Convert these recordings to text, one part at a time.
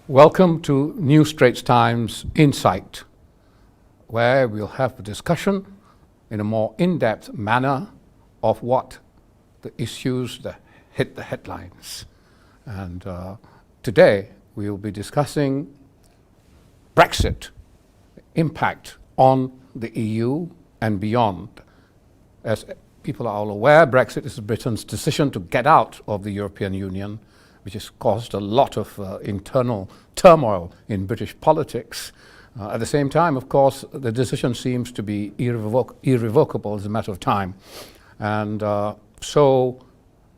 Welcome to New Straits Times Insight, where we'll have a discussion in a more in-depth manner of what the issues that hit the headlines. And today we will be discussing Brexit, impact on the EU and beyond. As people are all aware, Brexit is Britain's decision to get out of the European Union, which has caused a lot of internal turmoil in British politics. At the same time, of course, the decision seems to be irrevocable as a matter of time. And so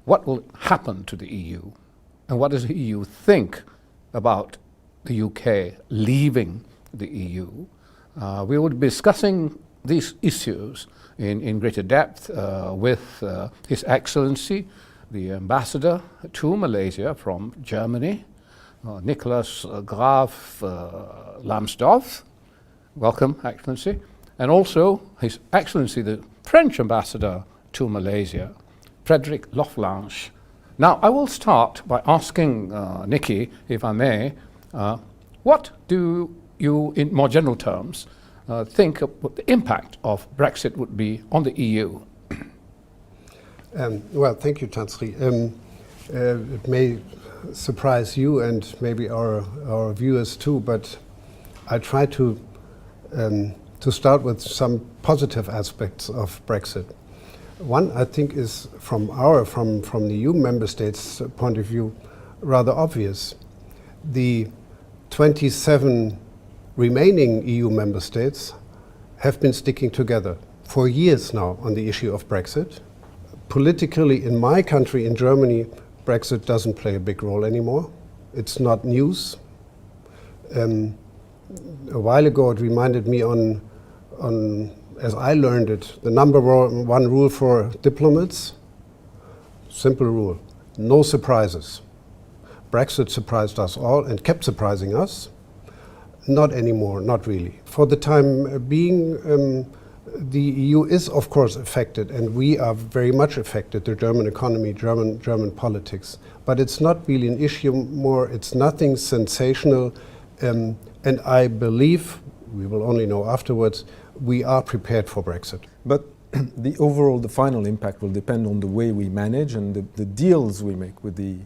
what will happen to the EU? And what does the EU think about the UK leaving the EU? We will be discussing these issues in greater depth with His Excellency, the Ambassador to Malaysia from Germany, Nicholas Graf Lambsdorff. Welcome, Excellency. And also His Excellency, the French Ambassador to Malaysia, Frederick Loflange. Now, I will start by asking Nikki, if I may, what do you, in more general terms, think of what the impact of Brexit would be on the EU? Well, thank you, Tansri. It may surprise you and maybe our viewers too, but I try to start with some positive aspects of Brexit. One, I think, is from the EU member states' point of view, rather obvious. The 27 remaining EU member states have been sticking together for years now on the issue of Brexit. Politically, in my country, in Germany, Brexit doesn't play a big role anymore. It's not news. A while ago, it reminded me on as I learned it, the number one rule for diplomats, simple rule, no surprises. Brexit surprised us all and kept surprising us. Not anymore, not really. For the time being, the EU is, of course, affected, and we are very much affected, the German economy, German politics. But it's not really an issue more, it's nothing sensational, and I believe, we will only know afterwards, we are prepared for Brexit. But the final impact will depend on the way we manage and the deals we make with the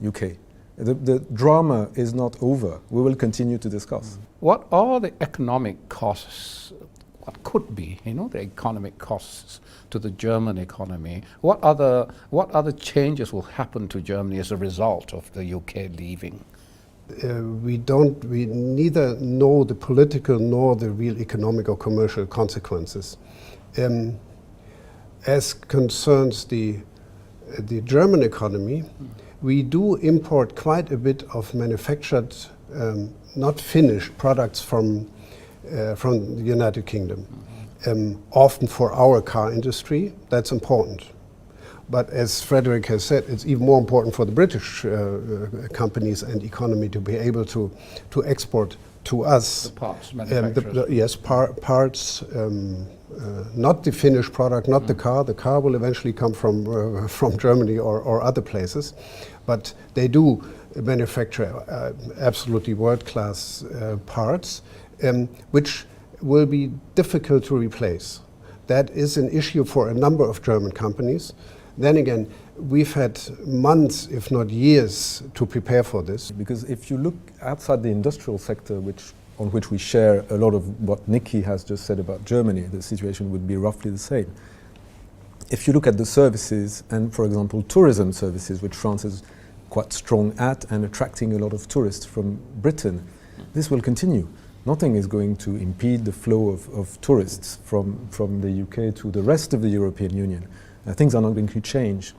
UK. The drama is not over. We will continue to discuss. What are the economic costs? What could be, the economic costs to the German economy? What other changes will happen to Germany as a result of the UK leaving? We neither know the political nor the real economic or commercial consequences. As concerns the German economy, we do import quite a bit of manufactured, not finished products from the United Kingdom, often for our car industry. That's important. But as Frederick has said, it's even more important for the British companies and economy to be able to export to us. The parts manufacturers. Yes, parts, not the finished product, not the car. The car will eventually come from Germany or other places. But they do manufacture absolutely world-class parts, which will be difficult to replace. That is an issue for a number of German companies. Then again, we've had months, if not years, to prepare for this. Because if you look outside the industrial sector, on which we share a lot of what Nikki has just said about Germany, the situation would be roughly the same. If you look at the services and, for example, tourism services, which France is quite strong at and attracting a lot of tourists from Britain, this will continue. Nothing is going to impede the flow of tourists from the UK to the rest of the European Union. Things are not going to change.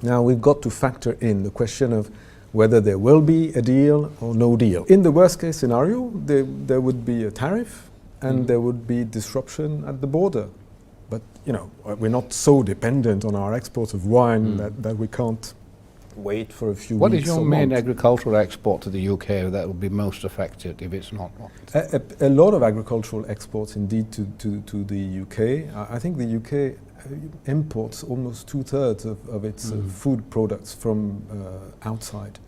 Now we've got to factor in the question of whether there will be a deal or no deal. In the worst case scenario, there would be a tariff and there would be disruption at the border. But we're not so dependent on our exports of wine that we can't wait for a few weeks. What is your main agricultural export to the UK that will be most affected if it's not? A lot of agricultural exports indeed to the UK. I think the UK imports almost 2/3 of its food products from outside.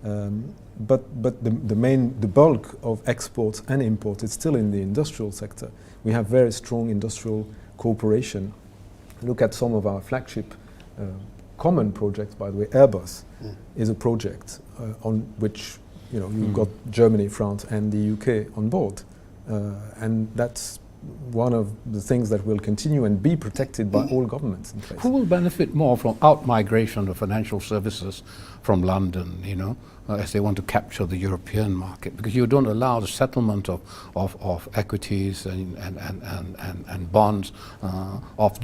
But the bulk of exports and imports is still in the industrial sector. We have very strong industrial cooperation. Look at some of our flagship common projects, by the way. Airbus is a project on which you've got Germany, France, and the UK on board, and that's one of the things that will continue and be protected by all governments in place. Who will benefit more from out-migration of financial services from London, as they want to capture the European market? Because you don't allow the settlement of equities and bonds of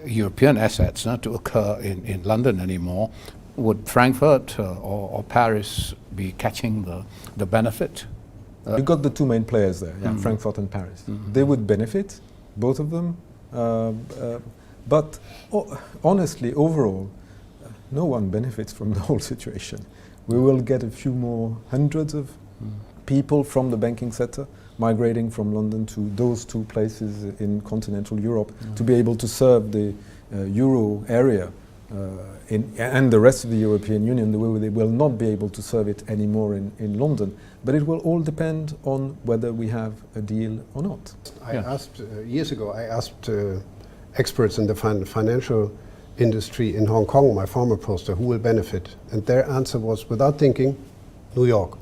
European assets to occur in London anymore. Would Frankfurt or Paris be catching the benefit? You got the two main players there, Frankfurt and Paris. They would benefit, both of them, but honestly, overall, no one benefits from the whole situation. We will get a few more hundreds of people from the banking sector migrating from London to those two places in continental Europe to be able to serve the euro area and the rest of the European Union the way they will not be able to serve it anymore in London. But it will all depend on whether we have a deal or not. Years ago, I asked experts in the financial industry in Hong Kong, my former poster, who will benefit. And their answer was, without thinking, New York.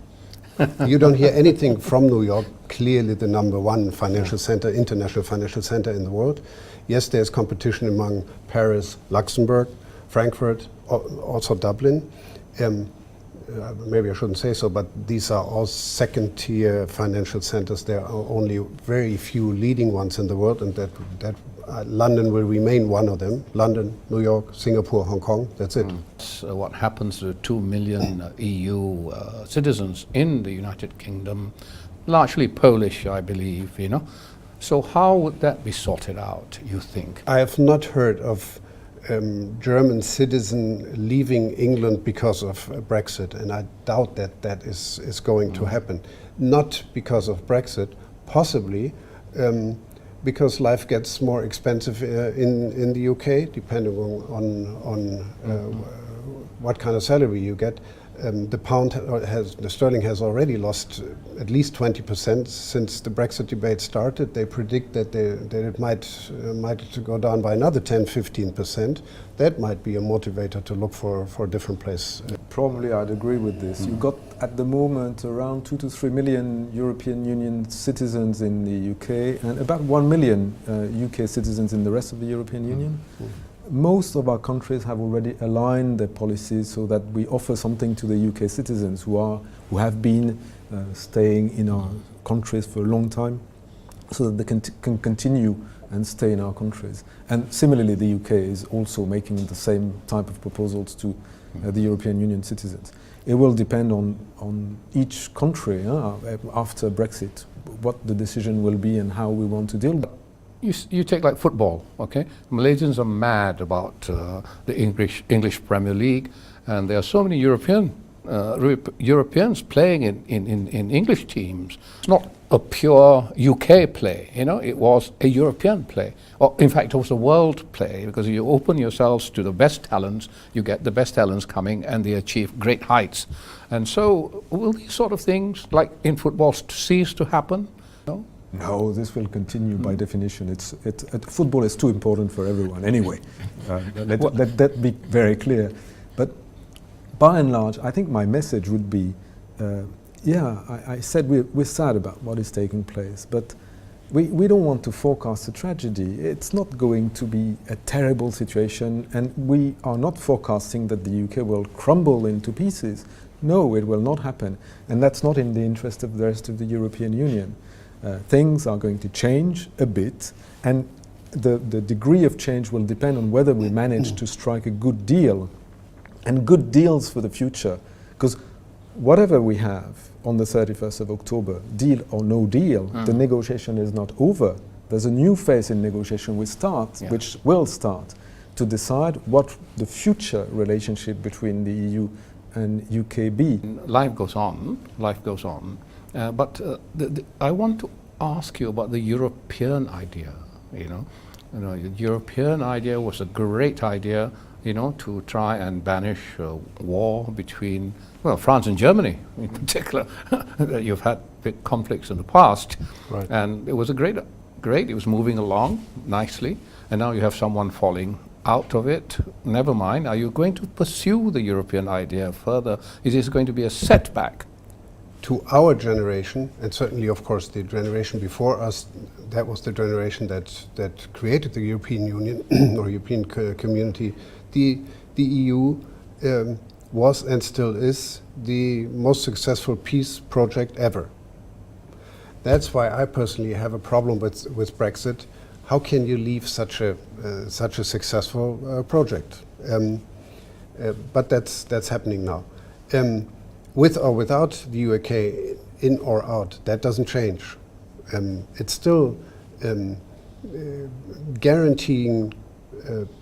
You don't hear anything from New York, clearly the number one financial center, international financial center in the world. Yes, there's competition among Paris, Luxembourg, Frankfurt, also Dublin. Maybe I shouldn't say so, but these are all second-tier financial centers. There are only very few leading ones in the world, and that London will remain one of them. London, New York, Singapore, Hong Kong, that's it. So what happens to 2 million EU citizens in the United Kingdom, largely Polish, I believe, So how would that be sorted out, you think? I have not heard of German citizen leaving England because of Brexit, and I doubt that is going to happen. Not because of Brexit, possibly because life gets more expensive in the UK, depending on what kind of salary you get. The sterling has already lost at least 20% since the Brexit debate started. They predict that it might go down by another 10-15%. That might be a motivator to look for a different place. Probably I'd agree with this. You've got at the moment around 2 to 3 million European Union citizens in the UK and about 1 million UK citizens in the rest of the European Union. Most of our countries have already aligned their policies so that we offer something to the UK citizens who have been staying in our countries for a long time, so that they can continue and stay in our countries. And similarly, the UK is also making the same type of proposals to the European Union citizens. It will depend on each country after Brexit, what the decision will be and how we want to deal with it. You take like football, okay? Malaysians are mad about the English Premier League, and there are so many Europeans playing in English teams. It's not a pure UK play, it was a European play. Or in fact, it was a world play, because you open yourselves to the best talents, you get the best talents coming, and they achieve great heights. And so, will these sort of things, like in football, cease to happen? No? No, this will continue by definition. Football is too important for everyone anyway. Let that be very clear. But by and large, I think my message would be, I said we're sad about what is taking place, but we don't want to forecast a tragedy. It's not going to be a terrible situation, and we are not forecasting that the UK will crumble into pieces. No, it will not happen, and that's not in the interest of the rest of the European Union. Things are going to change a bit, and the degree of change will depend on whether we manage to strike a good deal, and good deals for the future. Because whatever we have on the 31st of October, deal or no deal, the negotiation is not over. There's a new phase in negotiation which will start to decide what the future relationship between the EU and UK be. Life goes on, but I want to ask you about the European idea. The European idea was a great idea to try and banish war between, well, France and Germany in particular. You've had big conflicts in the past, Right. and it was it was moving along nicely, and now you have someone falling out of it. Never mind, are you going to pursue the European idea further? Is this going to be a setback? To our generation, and certainly, of course, the generation before us, that was the generation that created the European Union or European community. The EU was and still is the most successful peace project ever. That's why I personally have a problem with Brexit. How can you leave such a successful project? But that's happening now. With or without the UK, in or out, that doesn't change. It's still guaranteeing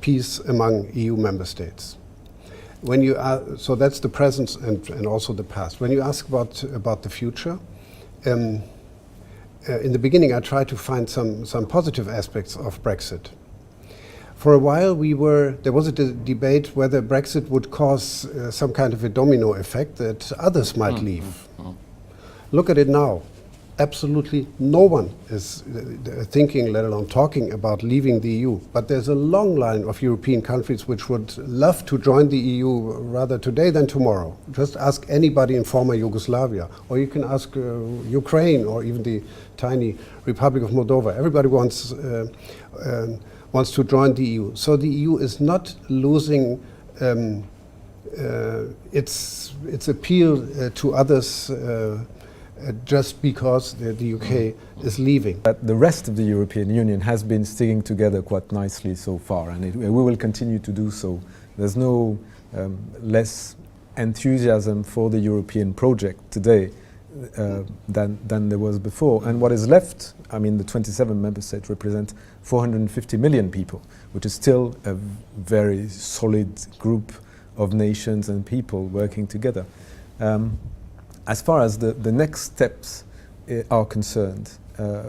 peace among EU member states. When you so that's the present and also the past. When you ask about the future, in the beginning I tried to find some positive aspects of Brexit. For a while there was a debate whether Brexit would cause some kind of a domino effect that others might leave. Look at it now. Absolutely no one is thinking, let alone talking about leaving the EU. But there's a long line of European countries which would love to join the EU rather today than tomorrow. Just ask anybody in former Yugoslavia, or you can ask Ukraine, or even the tiny Republic of Moldova. Everybody wants to join the EU. So the EU is not losing its appeal to others just because the UK is leaving. But the rest of the European Union has been sticking together quite nicely so far, and we will continue to do so. There's no less enthusiasm for the European project today than there was before. And what is left, I mean, the 27 member states represent 450 million people, which is still a very solid group of nations and people working together. As far as the next steps are concerned,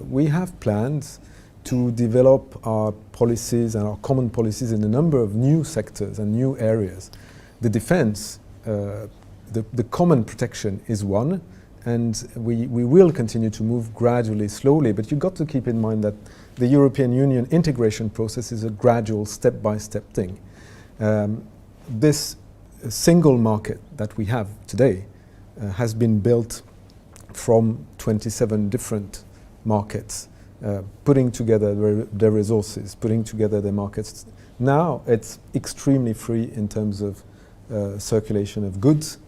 we have plans to develop our policies and our common policies in a number of new sectors and new areas. The defense, the common protection is one, and we will continue to move gradually, slowly, but you've got to keep in mind that the European Union integration process is a gradual, step-by-step thing. This single market that we have today has been built from 27 different markets, putting together their resources, putting together their markets. Now it's extremely free in terms of circulation of goods,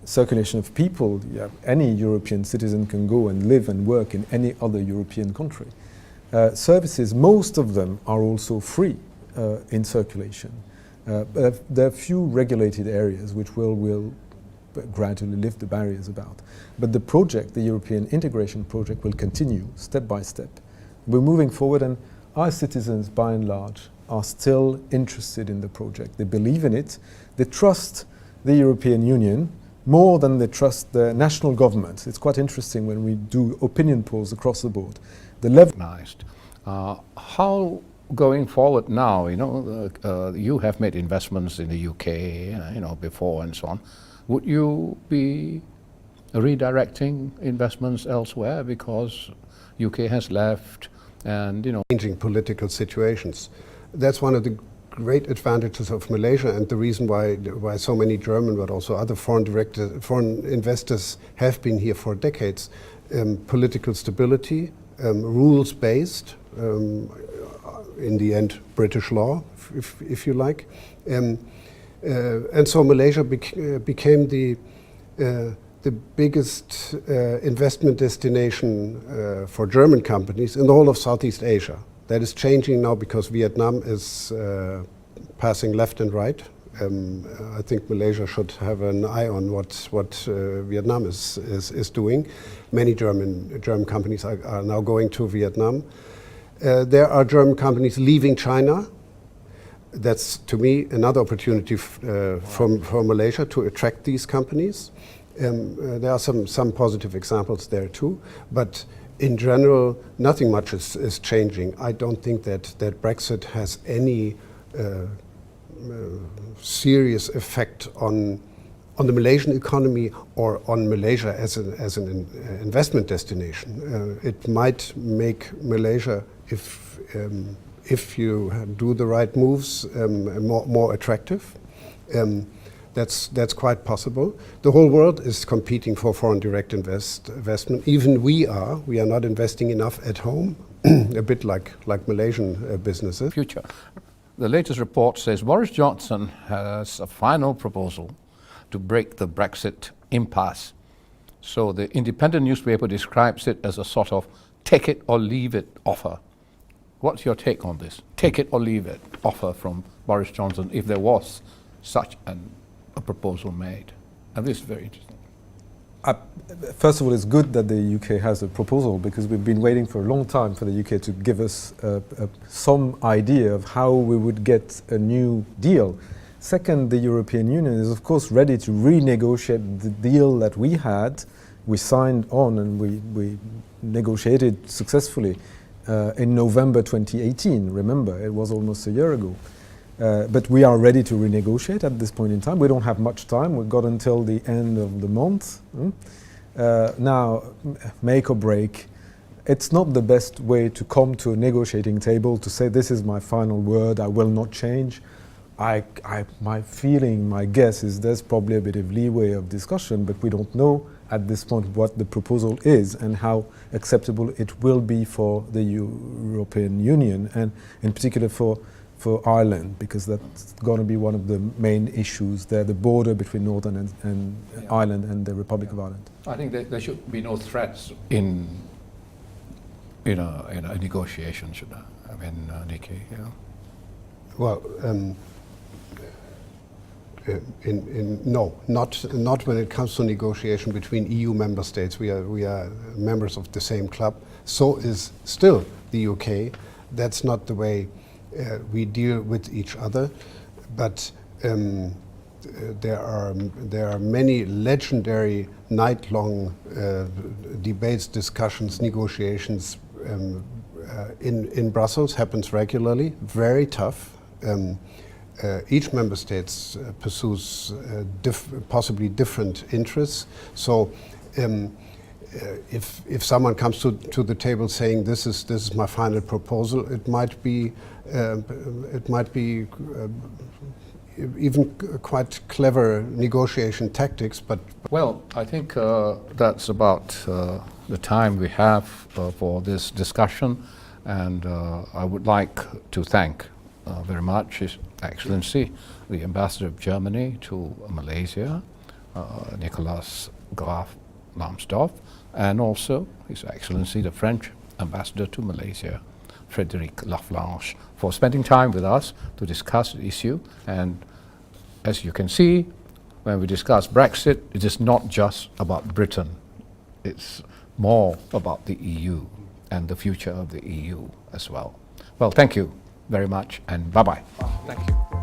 circulation of people. Yeah, any European citizen can go and live and work in any other European country. Services, most of them are also free in circulation. There are few regulated areas which will gradually lift the barriers about. But the project, the European integration project, will continue step by step. We're moving forward, and our citizens, by and large, are still interested in the project. They believe in it. They trust the European Union more than they trust the national governments. It's quite interesting when we do opinion polls across the board. The level. How going forward now? You have made investments in the UK, before and so on. Would you be redirecting investments elsewhere because UK has left and, changing political situations? That's one of the great advantages of Malaysia, and the reason why so many German but also other foreign investors have been here for decades. Political stability, rules-based, in the end British law, if you like. And so Malaysia became the biggest investment destination for German companies in the whole of Southeast Asia. That is changing now because Vietnam is passing left and right. I think Malaysia should have an eye on what Vietnam is doing. Many German companies are now going to Vietnam. There are German companies leaving China. That's, to me, another opportunity for Malaysia to attract these companies. There are some positive examples there too, but in general, nothing much is changing. I don't think that Brexit has any serious effect on the Malaysian economy or on Malaysia as an investment destination. It might make Malaysia, if you do the right moves, more attractive. That's quite possible. The whole world is competing for foreign direct investment. Even we are not investing enough at home, a bit like Malaysian businesses. Future. The latest report says Boris Johnson has a final proposal to break the Brexit impasse. So the independent newspaper describes it as a sort of take it or leave it offer. What's your take on this? Take it or leave it offer from Boris Johnson, if there was such a proposal made. And this is very interesting. First of all, it's good that the UK has a proposal, because we've been waiting for a long time for the UK to give us some idea of how we would get a new deal. Second, the European Union is of course ready to renegotiate the deal that we had, we signed on and we negotiated successfully in November 2018. Remember, it was almost a year ago. But we are ready to renegotiate at this point in time. We don't have much time. We've got until the end of the month. Now, make or break. It's not the best way to come to a negotiating table to say, this is my final word, I will not change. My feeling, my guess is there's probably a bit of leeway of discussion, but we don't know at this point what the proposal is and how acceptable it will be for the European Union, and in particular for Ireland, because that's going to be one of the main issues there, the border between Northern and Ireland and the Republic of Ireland. I think there should be no threats in a negotiation, should there? I mean, Nikki, yeah. Well, no, not when it comes to negotiation between EU member states. We are members of the same club. So is still the UK. That's not the way we deal with each other, but there are many legendary night-long debates, discussions, negotiations in Brussels. Happens regularly, very tough. Each member state pursues possibly different interests. So if someone comes to the table saying this is my final proposal, it might be even quite clever negotiation tactics. But well, I think that's about the time we have for this discussion, and I would like to thank very much His Excellency, the Ambassador of Germany to Malaysia, Nicolas Graf Lambsdorff, and also His Excellency, the French Ambassador to Malaysia, Frédéric Laflanche, for spending time with us to discuss the issue. And as you can see, when we discuss Brexit, it is not just about Britain. It's more about the EU and the future of the EU as well. Well, thank you very much, and bye-bye. Thank you.